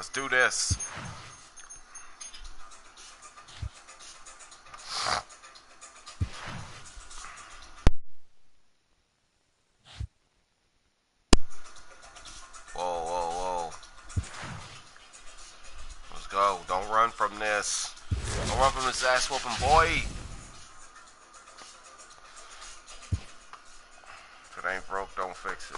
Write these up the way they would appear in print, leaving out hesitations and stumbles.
Let's do this. Whoa, whoa, whoa. Let's go. Don't run from this. Don't run from this ass whooping, boy. If it ain't broke, don't fix it.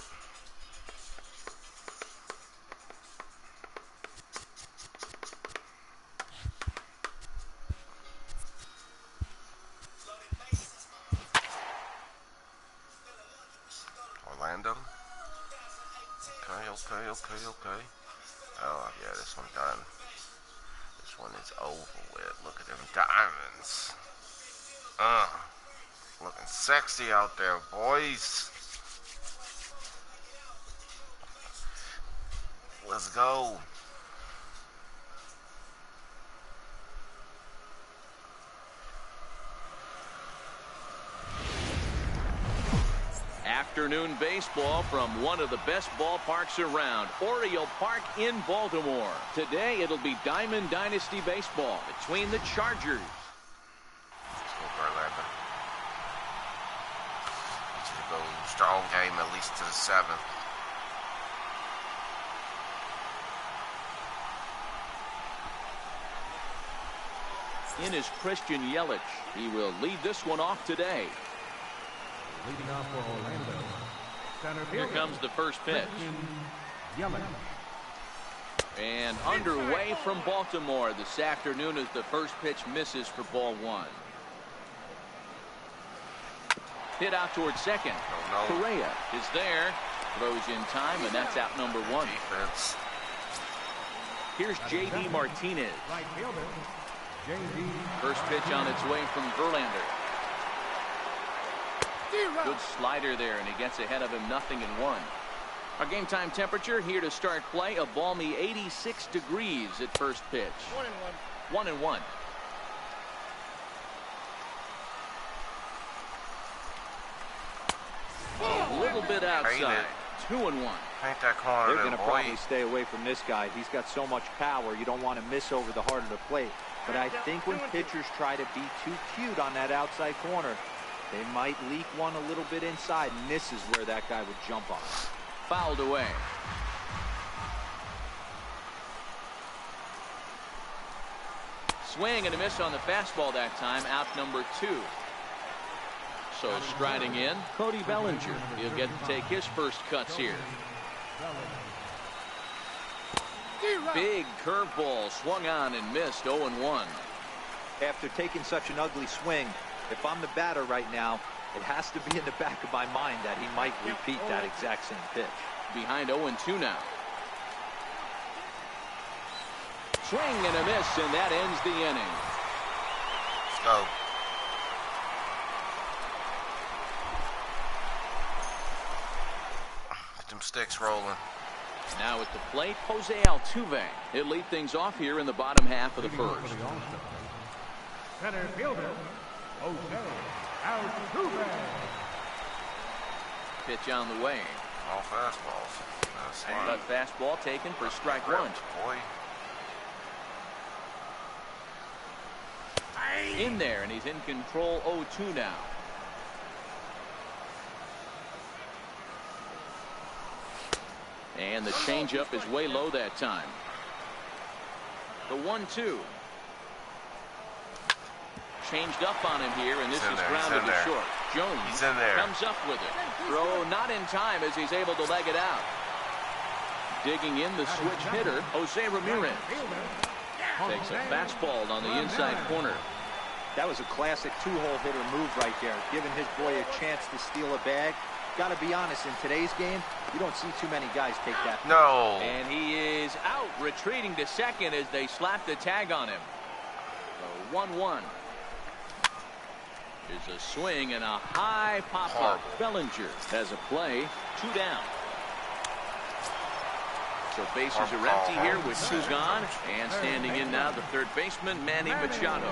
Orlando. Okay. Oh, yeah, this one done. This one is over with. Look at them diamonds. Looking sexy out there, boys. Let's go. Afternoon baseball from one of the best ballparks around, Oriole Park in Baltimore. Today it'll be Diamond Dynasty baseball between the Chargers. Let's go, Orlando. Need you to go strong game at least to the 7th. In is Christian Yelich. He will lead this one off today. Leading off for Orlando. Here comes the first pitch. And underway from Baltimore this afternoon as the first pitch misses for ball 1. Hit out towards second. Correa is there. Throws in time, and that's out number 1. Defense. Here's J.D. Martinez. Right fielder. J.D. First pitch on its way from Verlander. Good slider there, and he gets ahead of him 0-1. Our game time temperature here to start play, a balmy 86 degrees at first pitch. 1-1. A little bit outside. 2-1. Paint that corner. They're going to probably stay away from this guy. He's got so much power. You don't want to miss over the heart of the plate. But I think when pitchers try to be too cute on that outside corner, they might leak one a little bit inside, and this is where that guy would jump on. Fouled away. Swing and a miss on the fastball that time, out number 2. So striding in, Cody Bellinger. He'll get to take his first cuts here. Big curveball swung on and missed. 0-1. After taking such an ugly swing, if I'm the batter right now, it has to be in the back of my mind that he might repeat that exact same pitch. Behind 0-2 now. Swing and a miss, and that ends the inning. Let's go. Get them sticks rolling. Now at the plate, Jose Altuve. He'll lead things off here in the bottom half of the first. Center fielder. Jose Altuve. Pitch on the way. All fastballs. That fastball taken for strike 1. Boy. In there, and he's in control. 0-2 now. And the changeup is way low that time. The 1-2. Changed up on him here, and this is grounded to short. Jones comes up with it. Throw not in time as he's able to leg it out. Digging in the switch hitter, Jose Ramirez. Takes a fastball on the inside corner. That was a classic two-hole hitter move right there, giving his boy a chance to steal a bag. Got to be honest, in today's game, you don't see too many guys take that. No. And he is out, retreating to second as they slap the tag on him. So 1-1. There's a swing and a high pop-up. Bellinger has a play. 2 down. So bases are empty here with 2 gone. And standing in now, the third baseman, Manny Machado.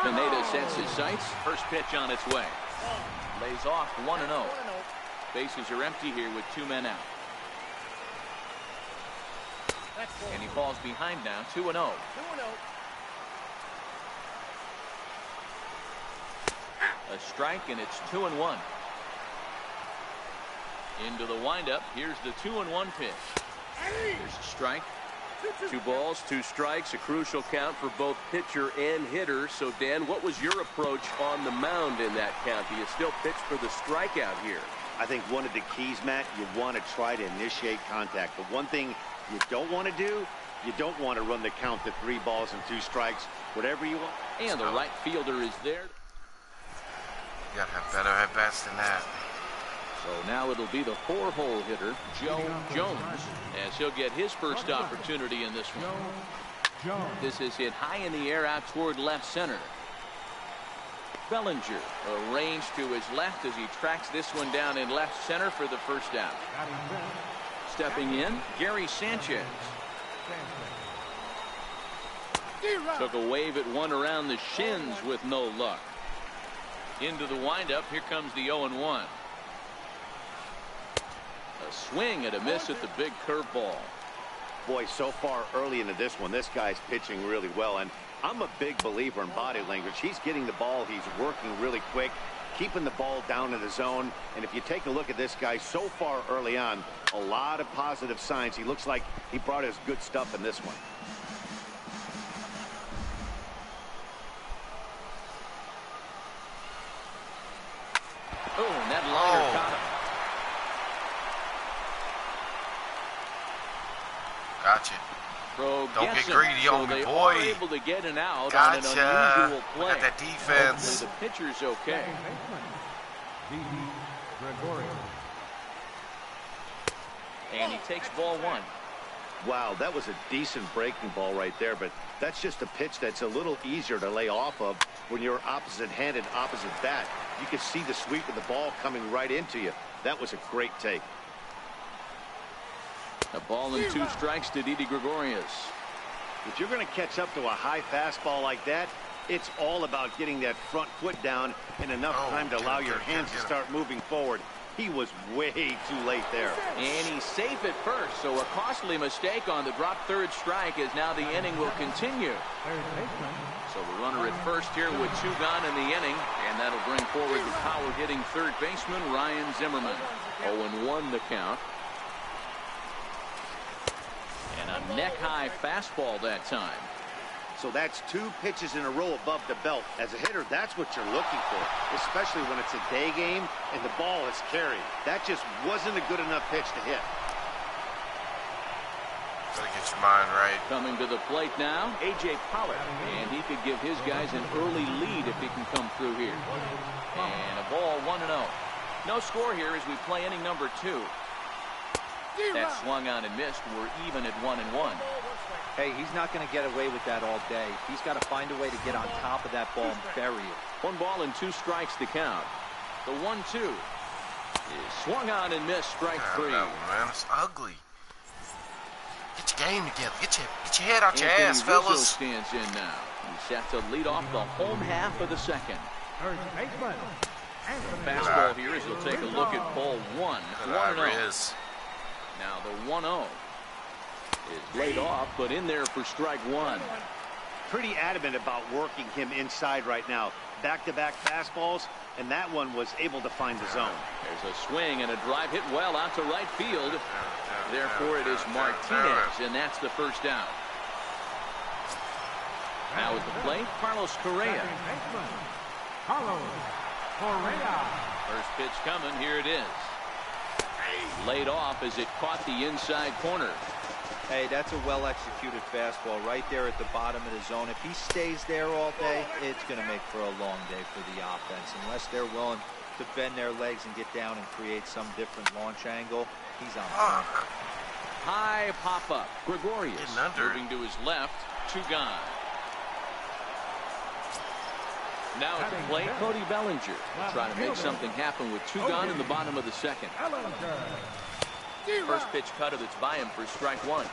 Pineda sets his sights. First pitch on its way. Lays off 1-0. Bases are empty here with 2 men out. And he falls behind now, 2-0. A strike, and it's 2-1. Into the windup. Here's the 2-1 pitch. Here's a strike. 2 balls, 2 strikes, a crucial count for both pitcher and hitter. So, Dan, what was your approach on the mound in that count? Do you still pitch for the strikeout here? I think one of the keys, Matt, you want to try to initiate contact. The one thing you don't want to do, you don't want to run the count to 3 balls and 2 strikes, whatever you want. And the right fielder is there. You gotta have better at-bats than that. So now it'll be the 4-hole hitter, Joe Jones, as he'll get his first opportunity in this one. This is hit high in the air out toward left center. Bellinger arranged to his left as he tracks this one down in left center for the first out. Stepping in, Gary Sanchez. Took a wave at one around the shins with no luck. Into the windup, here comes the 0-1. A swing and a miss at the big curveball. Boy, so far early into this one, this guy's pitching really well, and I'm a big believer in body language. He's getting the ball, he's working really quick, keeping the ball down in the zone, and if you take a look at this guy so far early on, a lot of positive signs. He looks like he brought his good stuff in this one. Oh, and that liner caught him. Gotcha. Don't get greedy on me, boy. Able to get an out gotcha. On an unusual play. Look at that defense. Hopefully the pitcher's okay. And he takes ball 1. Wow, that was a decent breaking ball right there, but that's just a pitch that's a little easier to lay off of when you're opposite-handed, opposite bat. You can see the sweep of the ball coming right into you. That was a great take. A ball and 2 strikes to Didi Gregorius. If you're going to catch up to a high fastball like that, it's all about getting that front foot down in enough time to allow your hands to start moving forward. He was way too late there. And he's safe at first, so a costly mistake on the drop third strike as now the inning will continue. So the runner at first here with 2 gone in the inning, and that'll bring forward the power-hitting third baseman Ryan Zimmerman. 0-1 the count. And a neck-high fastball that time. So that's 2 pitches in a row above the belt. As a hitter, that's what you're looking for, especially when it's a day game and the ball is carried. That just wasn't a good enough pitch to hit. Gotta get your mind right. Coming to the plate now, A.J. Pollock. And he could give his guys an early lead if he can come through here. And a ball 1-0. No score here as we play inning number 2. That swung on and missed. We're even at 1-1. Hey, he's not going to get away with that all day. He's got to find a way to get on top of that ball and bury it. 1 ball and 2 strikes to count. The 1-2 is swung on and missed. Strike 3. Man, it's ugly. Get your game together. Get your head out your ass, fellas. Stands in now. He's set to lead off the home half of the second. Fastball here as he'll take a look at ball 1. 1-0. Now the 1-0 is laid off, but in there for strike 1. Pretty adamant about working him inside right now. Back-to-back fastballs, and that one was able to find the zone. There's a swing and a drive hit well out to right field. Therefore, it is Martinez, and that's the first out. Now at the plate, Carlos Correa. First pitch coming. Here it is. Laid off as it caught the inside corner. Hey, that's a well-executed fastball right there at the bottom of the zone. If he stays there all day, it's going to make for a long day for the offense. Unless they're willing to bend their legs and get down and create some different launch angle, he's on top. High pop-up. Gregorius moving to his left. 2 gone. Now at the plate, Cody Bellinger will try to make something happen with 2 gone in the bottom of the second. First pitch cutter that's by him for strike 1.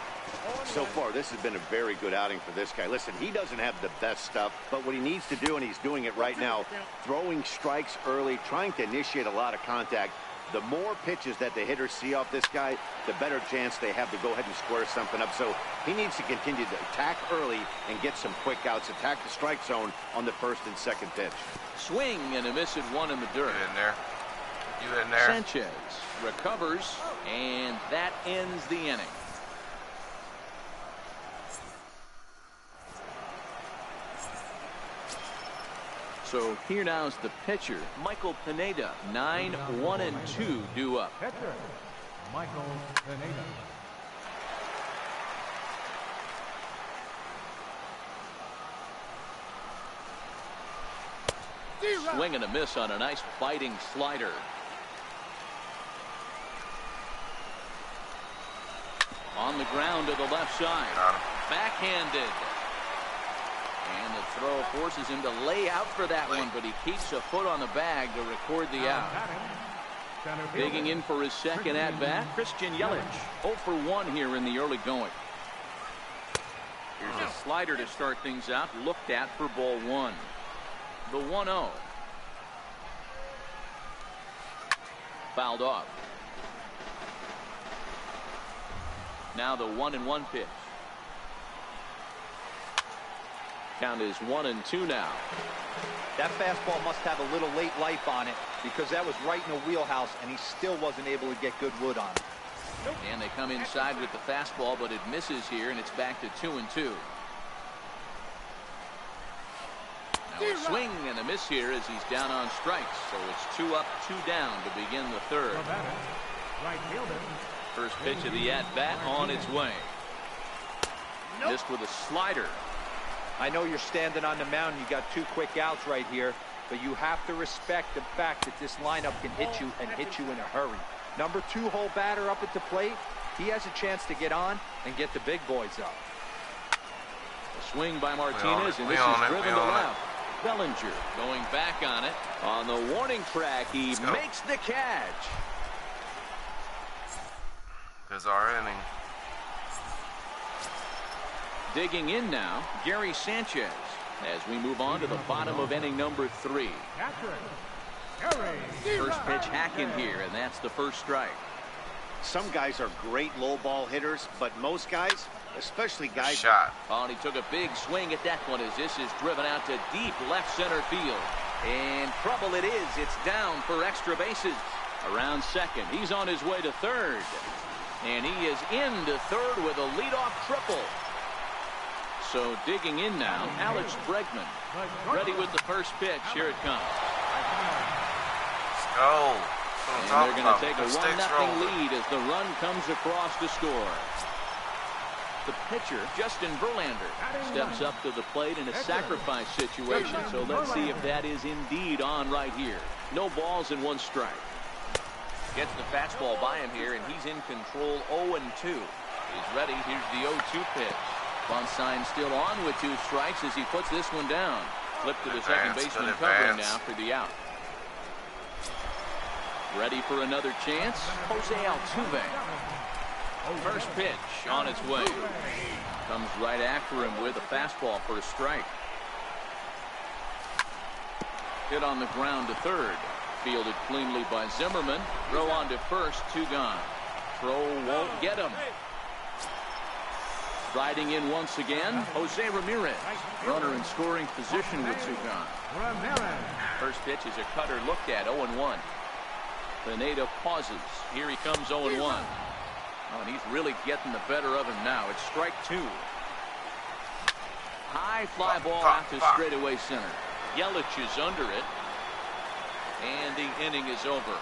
So far, this has been a very good outing for this guy. Listen, he doesn't have the best stuff, but what he needs to do, and he's doing it right now, throwing strikes early, trying to initiate a lot of contact. the more pitches that the hitters see off this guy, the better chance they have to go ahead and square something up. So he needs to continue to attack early and get some quick outs, attack the strike zone on the first and second pitch. Swing and a miss at one in the dirt. You in there? You in there? Sanchez recovers, and that ends the inning. So here now is the pitcher, Michael Pineda. 9-1-2 due up. Pitcher, Michael Pineda. Swing and a miss on a nice biting slider. On the ground to the left side. Backhanded. And the throw forces him to lay out for that one, but he keeps a foot on the bag to record the out. Digging in for his second at-bat, Christian Yelich. 0 for 1 here in the early going. Here's a slider to start things out, looked at for ball one. The 1-0. Fouled off. Now the 1-1 pitch. Count is 1-2 now. That fastball must have a little late life on it because that was right in the wheelhouse and he still wasn't able to get good wood on it. And they come inside with the fastball, but it misses here, and it's back to 2-2. Now a swing and a miss here as he's down on strikes. So it's 2 up, 2 down to begin the third. Right fielder. First pitch of the at-bat on its way. Missed with a slider. I know you're standing on the mound. You got 2 quick outs right here, but you have to respect the fact that this lineup can hit you and hit you in a hurry. Number 2 hole batter up at the plate. He has a chance to get on and get the big boys up. A swing by Martinez, and this is driven to left. Bellinger going back on it. On the warning track, he makes the catch. There's our inning. Digging in now, Gary Sanchez, as we move on to the bottom of inning number 3. First pitch hack in here, and that's the first strike. Some guys are great low ball hitters, but most guys, especially guys. Shot. Oh, and he took a big swing at that one as this is driven out to deep left center field. And trouble it is. It's down for extra bases. Around second. He's on his way to third. And he is into third with a leadoff triple. So digging in now, Alex Bregman. Ready with the first pitch. Here it comes. Let's go. And they're going to take a 1-0 lead as the run comes across to score. The pitcher, Justin Verlander, steps up to the plate in a sacrifice situation. So let's see if that is indeed on right here. No balls and 1 strike. Gets the fastball by him here, and he's in control 0-2. He's ready. Here's the 0-2 pitch. Bunt sign still on with 2 strikes as he puts this one down. Flip to the second baseman covering now for the out. Ready for another chance. Jose Altuve. First pitch on its way. Comes right after him with a fastball for a strike. Hit on the ground to third. Fielded cleanly by Zimmerman. Throw on to first. 2 gone. Throw won't get him. Riding in once again, Jose Ramirez. Runner in scoring position with 2 gone. First pitch is a cutter looked at. 0-1. Pineda pauses. Here he comes 0-1. Oh, and he's really getting the better of him now. It's strike 2. High fly ball out to straightaway center. Yelich is under it. And the inning is over.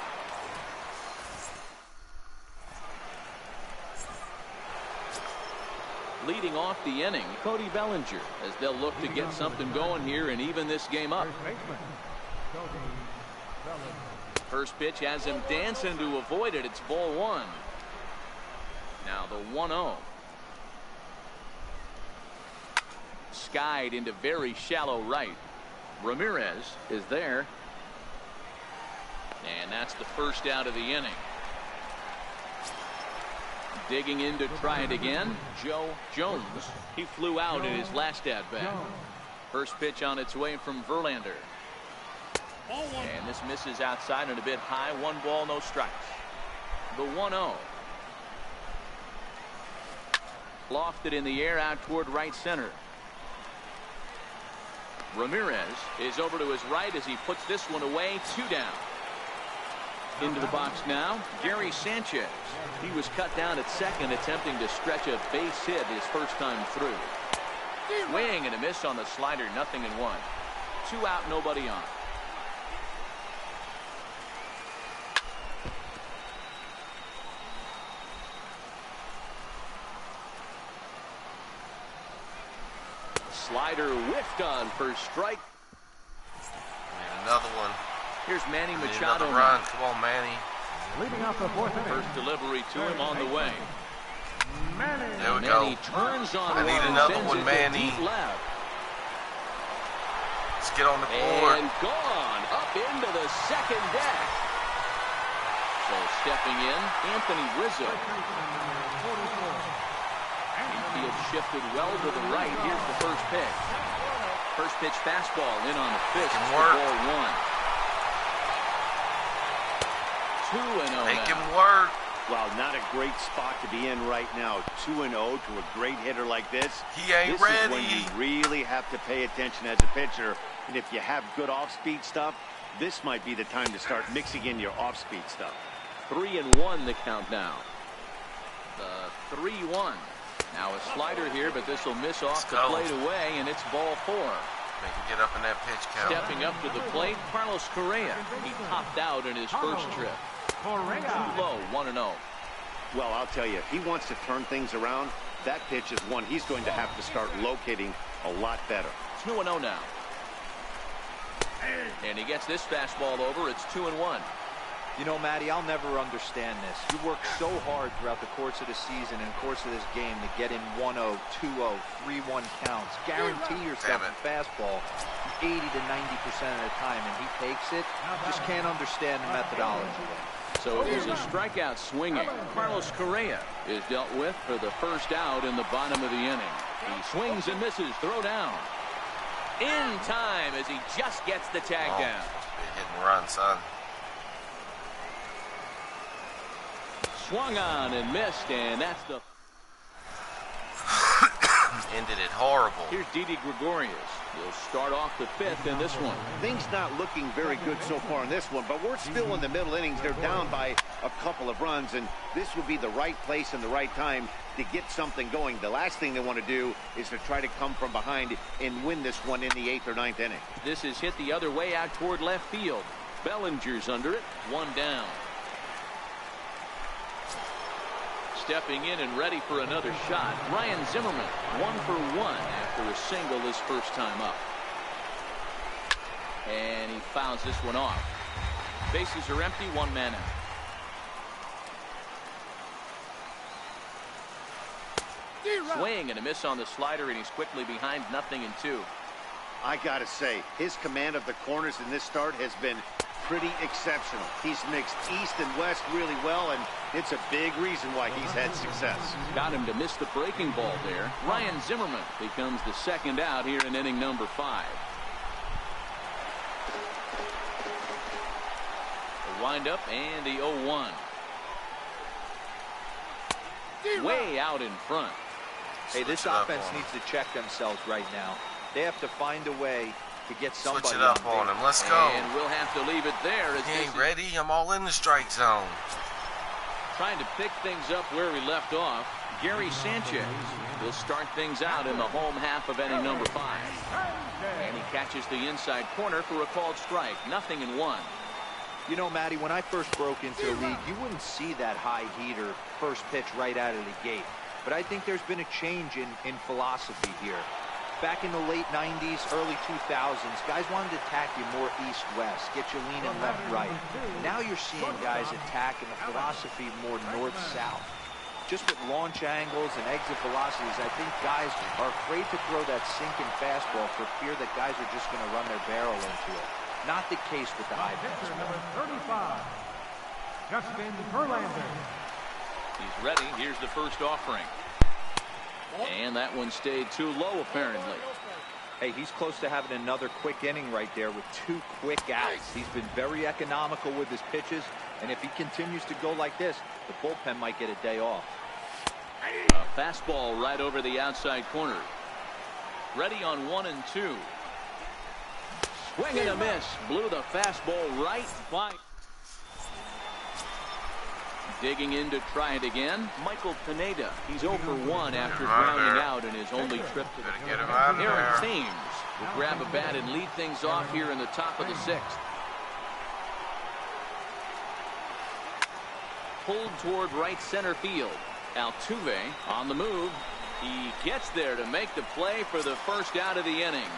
Leading off the inning, Cody Bellinger, as they'll look to get something going here and even this game up. First pitch has him dancing to avoid it. It's ball 1. Now the 1-0. Skied into very shallow right. Ramirez is there. And that's the first out of the inning. Digging in to try it again, Joe Jones. He flew out in his last at-bat. First pitch on its way from Verlander. And this misses outside and a bit high. 1 ball, no strikes. The 1-0. Lofted in the air out toward right center. Ramirez is over to his right as he puts this one away. 2 down. Into the box now, Gary Sanchez. He was cut down at second, attempting to stretch a base hit his first time through. Swing and a miss on the slider, 0-1. 2 out, nobody on. Slider whiffed on for strike. Need another one. Here's Manny Need Machado. another run. Come on, Manny. Leading off the 4th inning. First delivery to him on the way. Manny. There we Manny go. turns on I need one, another sends one, it to Manny. deep left. Let's get on the board. And gone up into the second deck. So stepping in, Anthony Rizzo. Infield shifted well to the right. Here's the first pitch. First pitch fastball in on the fist. Work. Ball 1. 2-0. Make him work. Well, not a great spot to be in right now. 2-0 to a great hitter like this. He ain't This ready. is when you really have to pay attention as a pitcher. And if you have good off-speed stuff, this might be the time to start mixing in your off-speed stuff. 3-1 the count now. The 3-1. Now a slider here, but this will miss off the plate away, and it's ball 4. Make him get up in that pitch count. Stepping up to the plate, Carlos Correa. He popped out in his first trip. Correa. Too low, 1-0. Well, I'll tell you, if he wants to turn things around, that pitch is one he's going to have to start locating a lot better. It's 2-0 now. And he gets this fastball over. It's 2-1. You know, Matty, I'll never understand this. You work so hard throughout the course of the season and course of this game to get in 1-0, 2-0, 3-1 counts. Guarantee yourself a fastball 80 to 90% of the time, and he takes it. Just can't understand the methodology. So it was a strikeout swinging. Carlos Correa is dealt with for the first out in the bottom of the inning. He swings and misses. Throw down. In time as he just gets the tag down. Hit and run, son. Swung on and missed, and that's the... Ended it horrible. Here's Didi Gregorius. He'll start off the 5th in this one. Things not looking very good so far in this one, but we're still in the middle innings. They're down by a couple of runs, and this would be the right place and the right time to get something going. The last thing they want to do is to try to come from behind and win this one in the 8th or 9th inning. This is hit the other way out toward left field. Bellinger's under it. 1 down. Stepping in and ready for another shot, Ryan Zimmerman, 1 for 1 after a single his first time up. And he fouls this one off. Bases are empty, 1 man out. Swing and a miss on the slider, and he's quickly behind 0-2. I gotta say, his command of the corners in this start has been pretty exceptional. He's mixed east and west really well, and it's a big reason why he's had success. Got him to miss the breaking ball there. Ryan Zimmerman becomes the second out here in inning number 5. The windup and the 0-1. Way out in front. Hey, this offense needs to check themselves right now. They have to find a way to get somebody Switch it up on him. Let's go. And we'll have to leave it there. As He ain't ready. I'm all in the strike zone. Trying to pick things up where we left off. Gary Sanchez will start things out in the home half of inning number 5. And he catches the inside corner for a called strike. 0-1. You know, Matty, when I first broke into the league, you wouldn't see that high heater first pitch right out of the gate. But I think there's been a change in philosophy here. Back in the late 90s, early 2000s, guys wanted to attack you more east-west, get you leaning left-right. Now you're seeing guys attack in the philosophy more north-south. Just with launch angles and exit velocities, I think guys are afraid to throw that sinking fastball for fear that guys are just going to run their barrel into it. Not the case with the high fastball. Number 35, Justin Verlander. He's ready. Here's the first offering. And that one stayed too low, apparently. Hey, he's close to having another quick inning right there with 2 quick outs. He's been very economical with his pitches, and if he continues to go like this, the bullpen might get a day off. A fastball right over the outside corner. Ready on 1-2. Swing and a miss. Blew the fastball right by. Digging in to try it again, Michael Pineda. He's 0 for 1 after grounding out in his only trip to the get him out Aaron there. Thames will grab a bat and lead things off here in the top of the 6th. Pulled toward right center field. Altuve on the move. He gets there to make the play for the first out of the inning.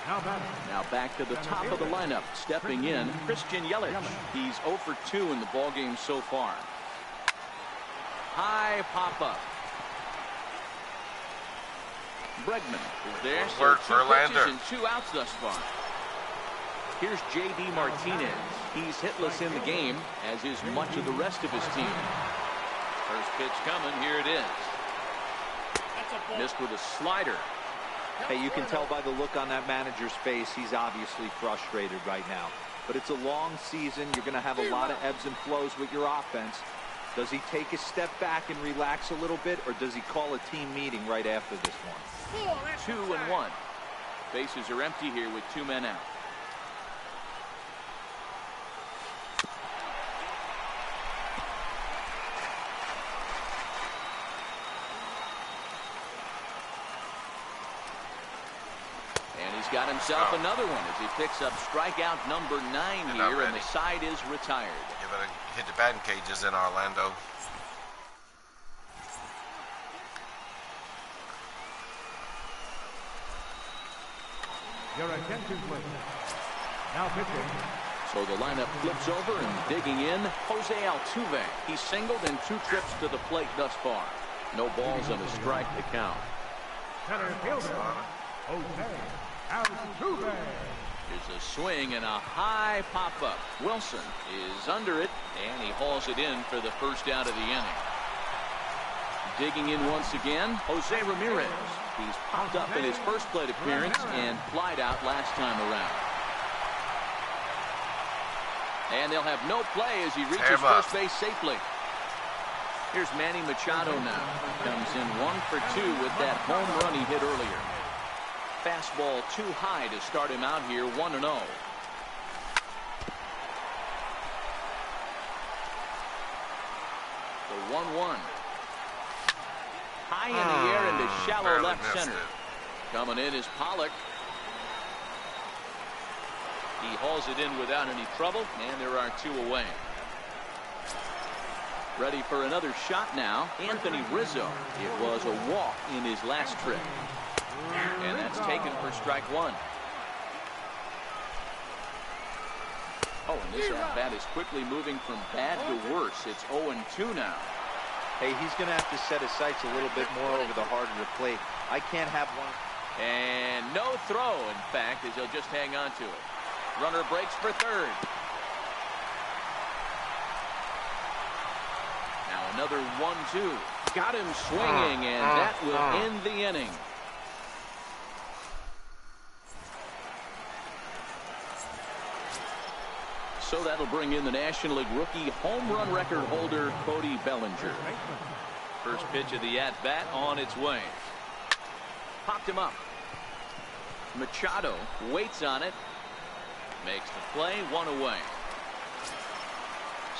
Now back to the top of the lineup. Stepping in, Christian Yelich. He's 0 for 2 in the ballgame so far. High pop-up. Bregman is there. So 2 pitches and 2 outs thus far. Here's J.D. Martinez. He's hitless in the game, as is much of the rest of his team. First pitch coming. Here it is. Missed with a slider. Hey, you can tell by the look on that manager's face, he's obviously frustrated right now. But it's a long season. You're going to have a lot of ebbs and flows with your offense. Does he take a step back and relax a little bit, or does he call a team meeting right after this one? 2-1. Bases are empty here with 2 men out. Got himself another one as he picks up strikeout number 9 here, and the side is retired. You better hit the batting cages in Orlando. Your attention, please. Now pitching. So the lineup flips over, and digging in, Jose Altuve. He's singled in 2 trips to the plate thus far. No balls and a strike to count. Center fielder, Jose Altuve. There's a swing and a high pop-up. Wilson is under it, and he hauls it in for the first out of the inning. Digging in once again, Jose Ramirez. He's popped up in his first plate appearance and flied out last time around. And they'll have no play as he reaches first base safely. Here's Manny Machado now. Comes in 1 for 2 with that home run he hit earlier. Fastball too high to start him out here, 1-0. The 1-1. High in the air into shallow left center. Coming in is Pollock. He hauls it in without any trouble, and there are 2 away. Ready for another shot now, Anthony Rizzo. It was a walk in his last trip. And that's taken for strike 1. Oh, and this at-bat is quickly moving from bad to worse. It's 0-2 now. Hey, he's going to have to set his sights a little bit more over the heart of the plate. I can't have one. And no throw, in fact, as he'll just hang on to it. Runner breaks for third. Now another 1-2. Got him swinging, and that will end the inning. So that'll bring in the National League rookie home run record holder, Cody Bellinger. First pitch of the at-bat on its way. Popped him up. Machado waits on it. Makes the play, 1 away.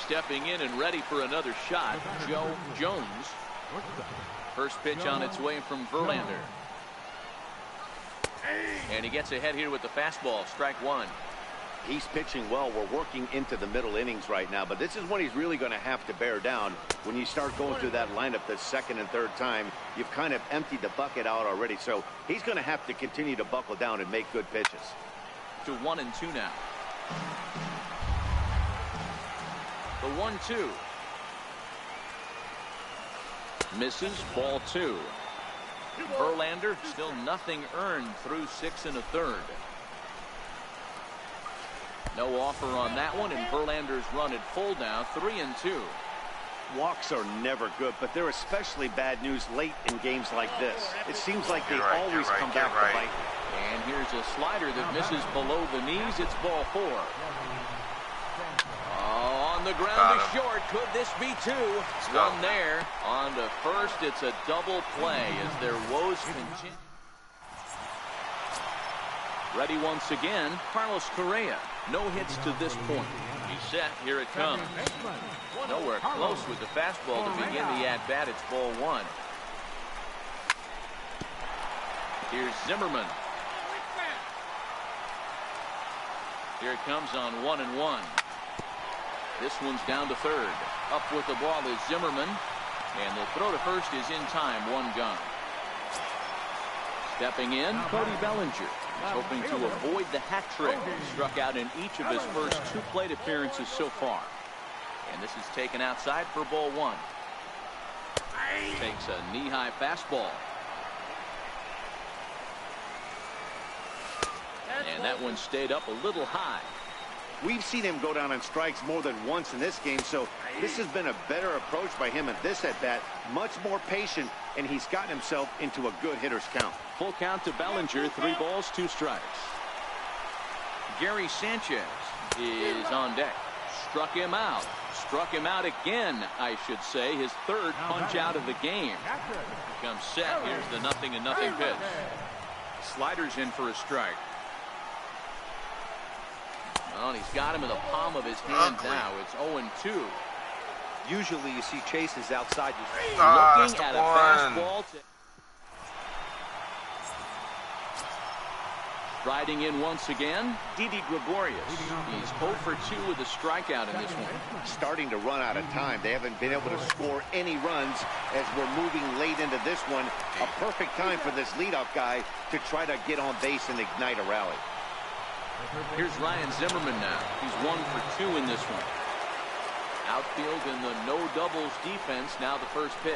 Stepping in and ready for another shot, Joe Jones. First pitch on its way from Verlander. And he gets ahead here with the fastball, strike 1. He's pitching well. We're working into the middle innings right now, but this is when he's really going to have to bear down. When you start going through that lineup the second and third time, you've kind of emptied the bucket out already. So he's going to have to continue to buckle down and make good pitches. To 1-2 now. The 1-2. Misses, ball 2. Verlander still nothing earned through 6 1/3. No offer on that one, and Verlander's run at full now, 3-2. walks are never good, but they're especially bad news late in games like this. It seems like they always come back to bite. And here's a slider that misses below the knees. It's ball 4. Oh, on the ground to short. Could this be 2? One there. On to first. It's a double play as their woes continue. Ready once again, Carlos Correa. No hits to this point. He's set. Here it comes. Nowhere close with the fastball to begin the at-bat. It's ball 1. Here's Zimmerman. Here it comes on 1-1. This one's down to third. Up with the ball is Zimmerman. And the throw to first is in time. 1 gone. Stepping in, Cody Bellinger. He's hoping to avoid the hat trick. Struck out in each of his first 2 plate appearances so far. And this is taken outside for ball 1. Takes a knee-high fastball. And that one stayed up a little high. We've seen him go down on strikes more than once in this game, so this has been a better approach by him at this at-bat. Much more patient, and he's gotten himself into a good hitter's count. Full count to Bellinger, 3 balls, 2 strikes. Gary Sanchez is on deck. Struck him out. Struck him out again, I should say. His 3rd punch out of the game. Comes set. Here's the 0-0 pitch. Sliders in for a strike. Well, and he's got him in the palm of his hand now. It's 0-2. Usually you see chases outside. Looking at a fastball. Riding in once again, Didi Gregorius. He's 0 for 2 with a strikeout in this one. Starting to run out of time. They haven't been able to score any runs as we're moving late into this one. A perfect time for this leadoff guy to try to get on base and ignite a rally. Here's Ryan Zimmerman now. He's 1 for 2 in this one. Outfield in the no doubles defense. Now the first pitch.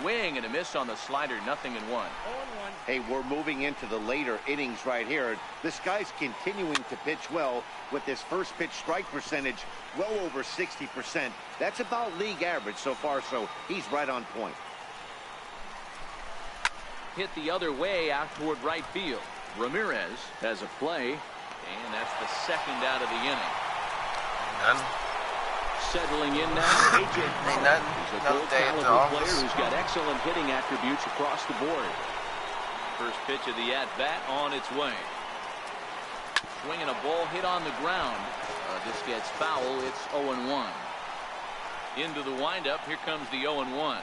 Swing and a miss on the slider. 0-1. Hey, we're moving into the later innings right here. This guy's continuing to pitch well with this first pitch strike percentage well over 60%. That's about league average so far, so he's right on point. Hit the other way out toward right field. Ramirez has a play, and that's the 2nd out of the inning. None. Settling in now, A.J. He's a gold-caliber player who's got excellent hitting attributes across the board. First pitch of the at-bat on its way. Swinging a ball hit on the ground. This gets foul. It's 0-1. Into the windup. Here comes the 0-1.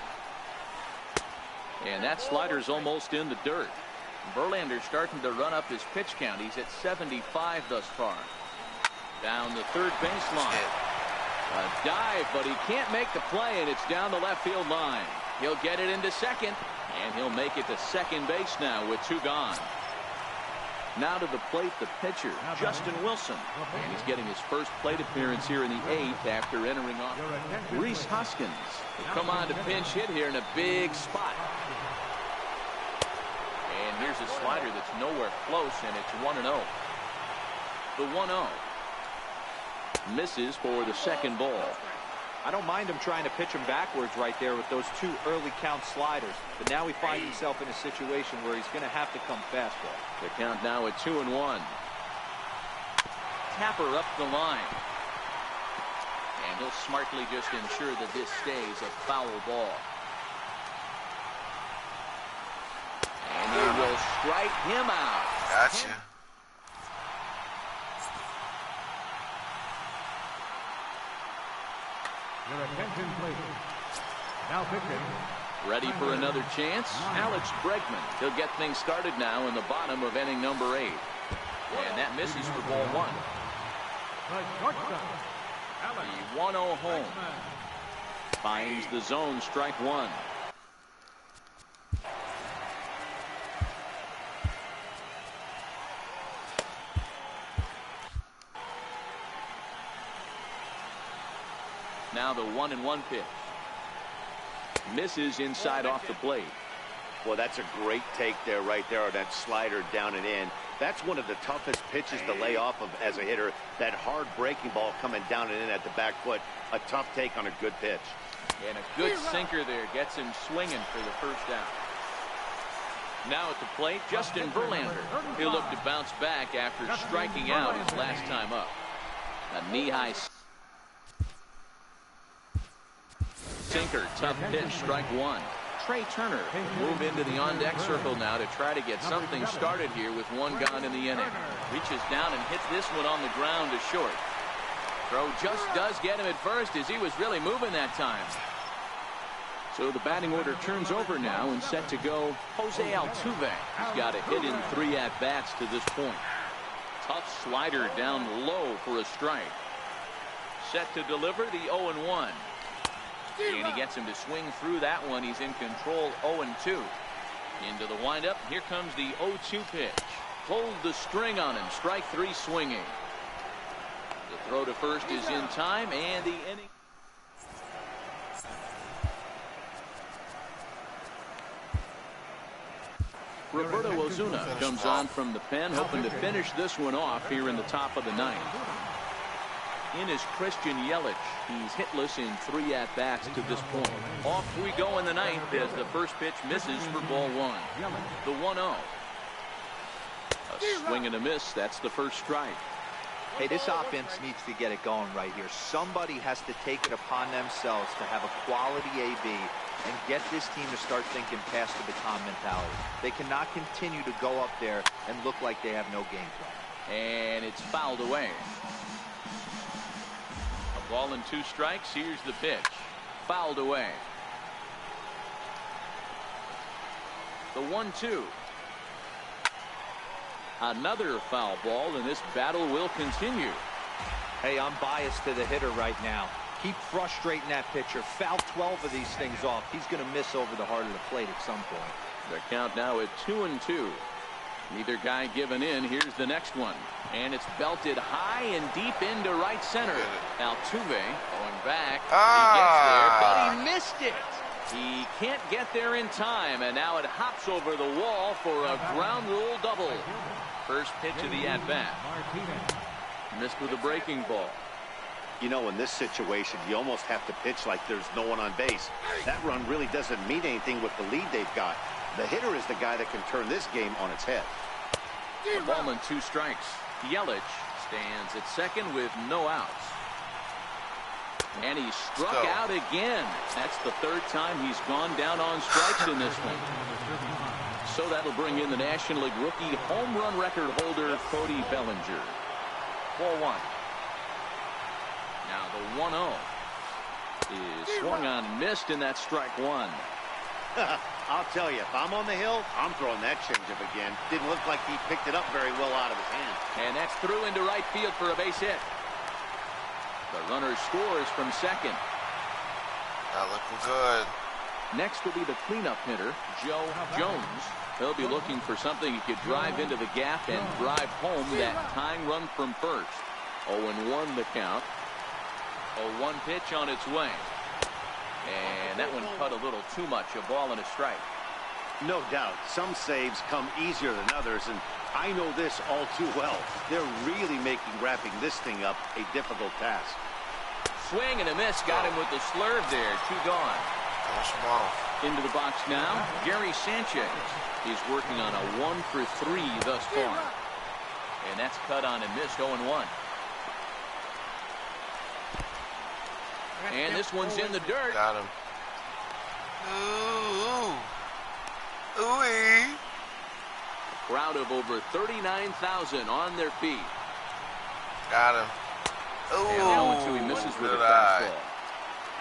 And that slider's almost in the dirt. Verlander's starting to run up his pitch count. He's at 75 thus far. Down the third baseline. A dive, but he can't make the play, and it's down the left field line. He'll get it into second, and he'll make it to second base now with 2 gone. Now to the plate, the pitcher, Justin Wilson. And he's getting his first plate appearance here in the 8th after entering off. Reese Hoskins will come on to pinch hit here in a big spot. And here's a slider that's nowhere close, and it's 1-0. The 1-0. Misses for the 2nd ball. I don't mind him trying to pitch him backwards right there with those 2 early count sliders. But now he finds himself in a situation where he's going to have to come fastball. The count now at 2-1. Tapper up the line. And he'll smartly just ensure that this stays a foul ball. And he will strike him out. Gotcha. Your attention, please. Now pitching. Ready for another chance? Alex Bregman. He'll get things started now in the bottom of inning number 8. And that misses for ball 1. The 1-0 home. Finds the zone, strike 1. Now the 1-1 pitch. Misses inside off the plate. Well, that's a great take there, right there, on that slider down and in. That's one of the toughest pitches to lay off of as a hitter. That hard breaking ball coming down and in at the back foot. A tough take on a good pitch. And a good sinker there gets him swinging for the first down. Now at the plate, Justin Verlander. He'll look to bounce back after striking out his last time up. A knee-high sinker, tough pitch, strike one. Trey Turner move into the on-deck circle now to try to get something started here with one gone in the inning. Reaches down and hits this one on the ground to short. Throw just does get him at first as he was really moving that time. So the batting order turns over now and set to go Jose Altuve. He's got a hit in 3 at-bats to this point. Tough slider down low for a strike. Set to deliver the 0-1. And he gets him to swing through that one. He's in control 0-2. Into the windup. Here comes the 0-2 pitch. Pulled the string on him. Strike 3 swinging. The throw to first is in time and the inning. Roberto Osuna comes on from the pen, hoping to finish this one off here in the top of the 9th. In is Christian Yelich. He's hitless in 3 at-bats to this point. Off we go in the 9th as the first pitch misses for ball 1. The 1-0. A swing and a miss. That's the first strike. Hey, this offense needs to get it going right here. Somebody has to take it upon themselves to have a quality AB and get this team to start thinking past the baton mentality. They cannot continue to go up there and look like they have no game plan. And it's fouled away. A ball and 2 strikes. Here's the pitch. Fouled away. The 1-2. Another foul ball, and this battle will continue. Hey, I'm biased to the hitter right now. Keep frustrating that pitcher. Foul 12 of these things off. He's going to miss over the heart of the plate at some point. The count now at 2-2. Neither guy giving in. Here's the next one. And it's belted high and deep into right center. Altuve going back. He gets there, but he missed it. He can't get there in time, and now it hops over the wall for a ground rule double. First pitch of the at-bat. Missed with a breaking ball. You know, in this situation, you almost have to pitch like there's no one on base. That run really doesn't mean anything with the lead they've got. The hitter is the guy that can turn this game on its head. A ball and 2 strikes. Yelich stands at second with no outs. And he struck out again. That's the 3rd time he's gone down on strikes in this one. So that'll bring in the National League rookie home run record holder, Cody Bellinger. Ball 1. Now the 1-0 is swung on and missed, and that's strike 1. I'll tell you, if I'm on the hill, I'm throwing that changeup again. Didn't look like he picked it up very well out of his hand. And that's through into right field for a base hit. The runner scores from second. Not looking good. Next will be the cleanup hitter, Joe Jones. He'll be looking for something he could drive into the gap and drive home that tying run from first. 0-1 the count. 0-1 pitch on its way. And that one cut a little too much. A ball and a strike. No doubt. Some saves come easier than others, and I know this all too well. They're really making wrapping this thing up a difficult task. Swing and a miss. Got him with the slurve there. 2 gone. Into the box now, Gary Sanchez. He's working on a 1 for 3 thus far. And that's cut on and missed. 0-1. And this one's in the dirt. Got him. Ooh. Ooh-wee. A crowd of over 39,000 on their feet. Got him. Ooh. And 0-2, he misses with a fastball.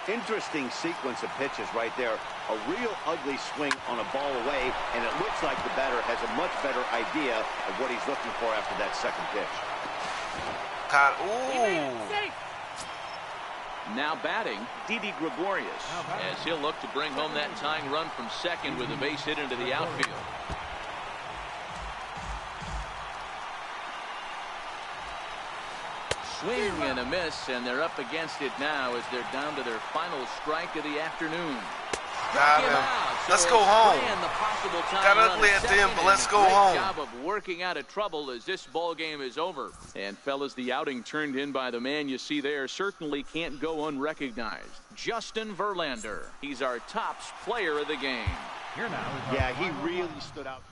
Interesting sequence of pitches right there. A real ugly swing on a ball away, and it looks like the batter has a much better idea of what he's looking for after that second pitch. Ooh. Now batting, Didi Gregorius, as he'll look to bring home that tying run from second with a base hit into the outfield. Swing and a miss, and they're up against it now as they're down to their final strike of the afternoon. Got him out. Let's go home. Got ugly at the end, but let's go home. Job of working out of trouble as this ball game is over. And fellas, the outing turned in by the man you see there certainly can't go unrecognized. Justin Verlander. He's our top player of the game. Here now is yeah, he really stood out.